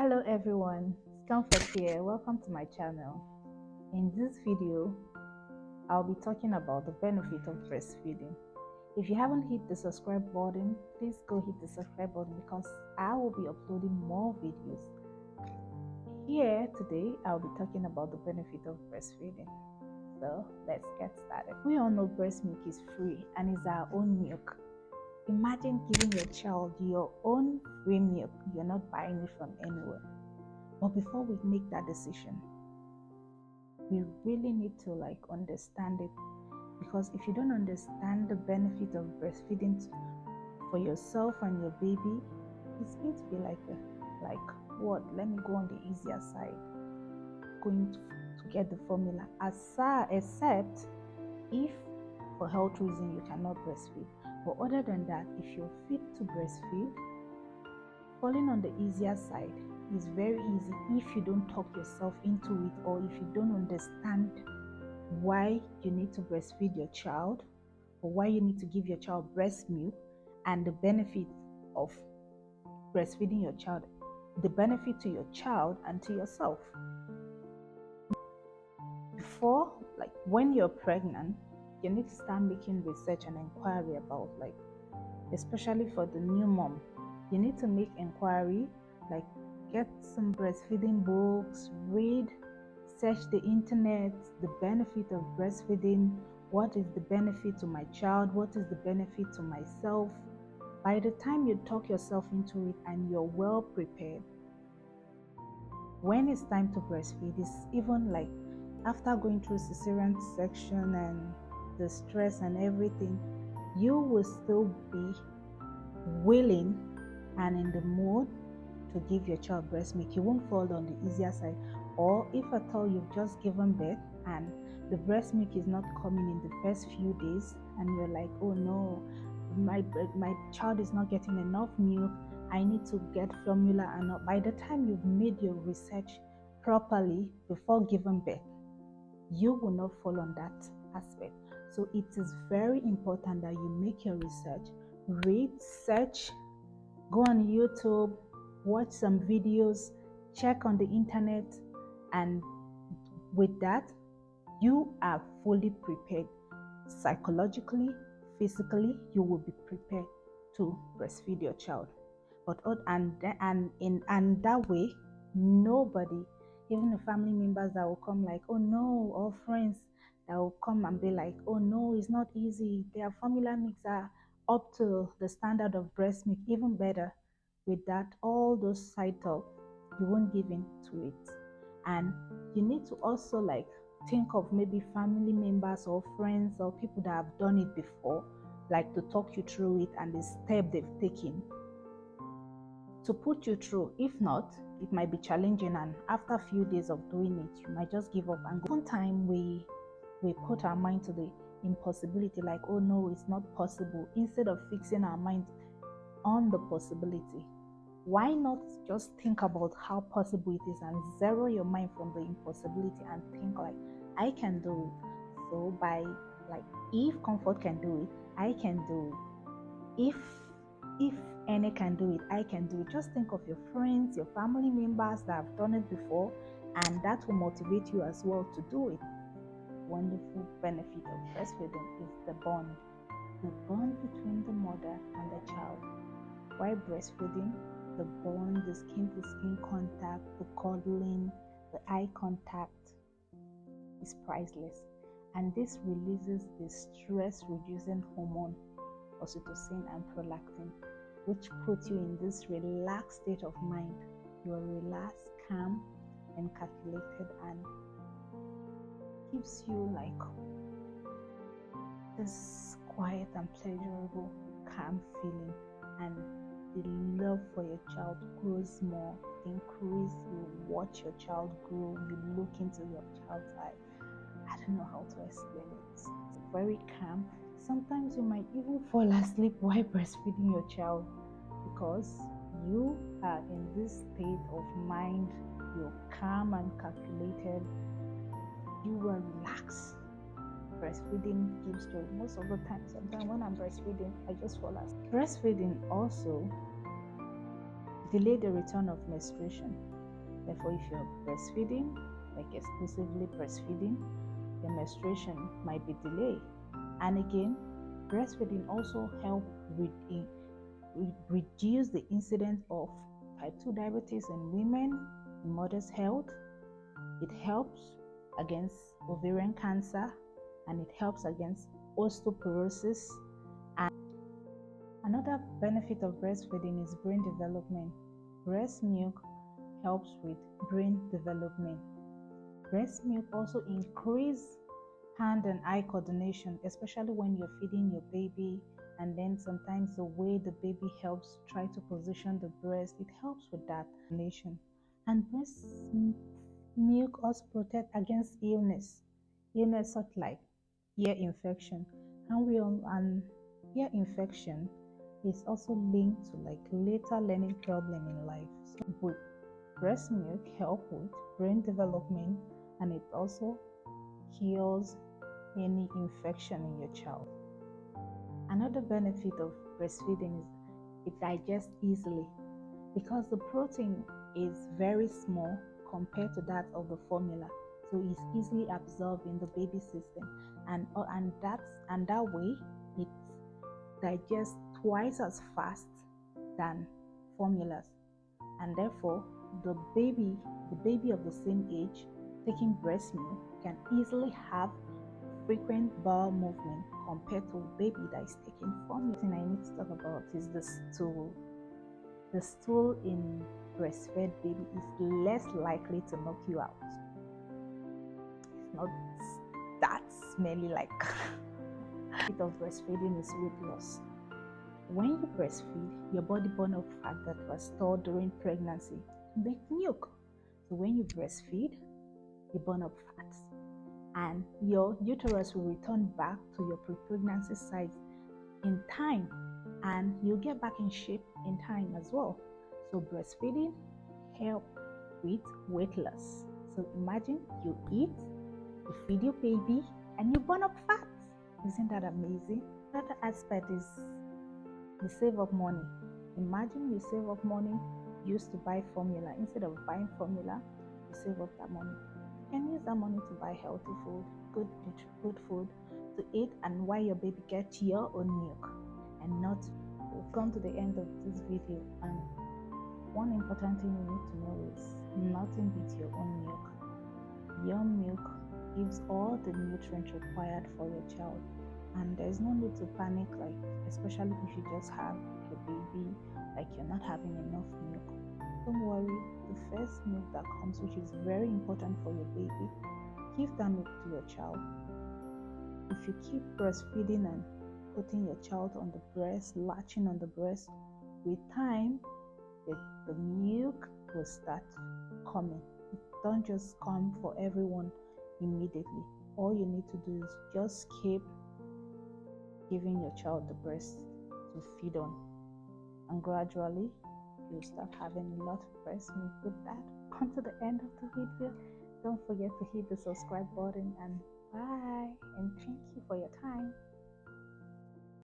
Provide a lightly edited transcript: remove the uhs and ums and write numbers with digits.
Hello everyone, it's Comfort here. Welcome to my channel. In this video, I'll be talking about the benefit of breastfeeding. If you haven't hit the subscribe button, please go hit the subscribe button because I will be uploading more videos. Here today, I'll be talking about the benefit of breastfeeding. So let's get started. We all know breast milk is free and is our own milk. Imagine giving your child your own free milk. You're not buying it from anywhere. But before we make that decision, we really need to understand it, because if you don't understand the benefit of breastfeeding for yourself and your baby, it's going to be like what? Let me go on the easier side, going to get the formula, except if for health reason you cannot breastfeed. But other than that, if you're fit to breastfeed, falling on the easier side is very easy if you don't talk yourself into it, or if you don't understand why you need to breastfeed your child, or why you need to give your child breast milk, and the benefit of breastfeeding your child, the benefit to your child and to yourself. Before, when you're pregnant, you need to start making research and inquiry about, especially for the new mom, you need to make inquiry, get some breastfeeding books, read, search the internet, the benefit of breastfeeding, what is the benefit to my child, what is the benefit to myself. By the time you talk yourself into it and you're well prepared, when it's time to breastfeed, it's even after going through cesarean section and the stress and everything, you will still be willing and in the mood to give your child breast milk. You won't fall on the easier side. Or if at all you've just given birth and the breast milk is not coming in the first few days, and you're like, oh no, my child is not getting enough milk, I need to get formula. And by the time you've made your research properly before giving birth, you will not fall on that aspect. So it is very important that you make your research, read, search, go on YouTube, watch some videos, check on the internet, and with that, you are fully prepared. Psychologically, physically, you will be prepared to breastfeed your child. But and that way, nobody, even the family members that will come oh no, or friends that will come and be oh no, it's not easy, their formula milks are up to the standard of breast milk, even better. With that, all those side talk, you won't give in to it. And you need to also think of maybe family members or friends or people that have done it before, to talk you through it and the step they've taken to put you through. If not, it might be challenging, and after a few days of doing it, you might just give up and go. One time we put our mind to the impossibility, oh no, it's not possible, instead of fixing our mind on the possibility. Why not just think about how possible it is and zero your mind from the impossibility and think I can do it. So by if Comfort can do it, I can do it. If any can do it, I can do it. Just think of your friends, your family members that have done it before, and that will motivate you as well to do it. Wonderful benefit of breastfeeding is the bond between the mother and the child. While breastfeeding, the bond, the skin-to-skin contact, the cuddling, the eye contact is priceless, and this releases the stress-reducing hormone oxytocin and prolactin, which puts you in this relaxed state of mind. You are relaxed, calm, and calculated, and gives you this quiet and pleasurable, calm feeling, and the love for your child grows more, increase. You watch your child grow, you look into your child's eye. I don't know how to explain it. It's very calm. Sometimes you might even fall asleep while breastfeeding your child, because you are in this state of mind. You're calm and calculated. You are relaxed. Breastfeeding gives joy most of the time. Sometimes when I'm breastfeeding, I just fall asleep. Breastfeeding also delay the return of menstruation. Therefore, if you're breastfeeding, like exclusively breastfeeding, your menstruation might be delayed. And again, breastfeeding also helps reduce the incidence of type 2 diabetes in women, in mothers' health. It helps against ovarian cancer, and it helps against osteoporosis. And another benefit of breastfeeding is brain development. Breast milk helps with brain development. Breast milk also increases hand and eye coordination, especially when you're feeding your baby, and then sometimes the way the baby helps try to position the breast, it helps with that coordination. And breast milk also protects against illness such like ear infection, and ear infection is also linked to like later learning problem in life. So with breast milk help with brain development, and it also cures any infection in your child. Another benefit of breastfeeding is it digests easily because the protein is very small compared to that of the formula, so it's easily absorbed in the baby system, and that way it digests twice as fast than formulas, and therefore the baby of the same age taking breast milk can easily have frequent bowel movement compared to a baby that is taking formula. The thing I need to talk about is the stool. The stool in breastfed baby is less likely to knock you out. It's not that smelly like bit of breastfeeding is weight loss. When you breastfeed, your body burns off fat that was stored during pregnancy to make milk. So when you breastfeed, you burn up fats, and your uterus will return back to your pre-pregnancy size in time, and you'll get back in shape in time as well. So breastfeeding helps with weight loss. So imagine you eat, you feed your baby, and you burn up fat. Isn't that amazing? Another aspect is you save up money. Imagine you save up money used to buy formula. Instead of buying formula, you save up that money. You can use that money to buy healthy food, good food to eat, and while your baby gets your own milk. And not, we've come to the end of this video, and one important thing you need to know is nothing beats your own milk. Your milk gives all the nutrients required for your child, and there's no need to panic, like especially if you just have a baby, like you're not having enough milk. Don't worry, the first milk that comes, which is very important for your baby, give that milk to your child. If you keep breastfeeding and putting your child on the breast, latching on the breast, with time the milk will start coming. It don't just come for everyone immediately. All you need to do is just keep giving your child the breast to feed on, and gradually you'll start having a lot of breast milk. With that, come to the end of the video. Don't forget to hit the subscribe button, and bye, and thank you for your time.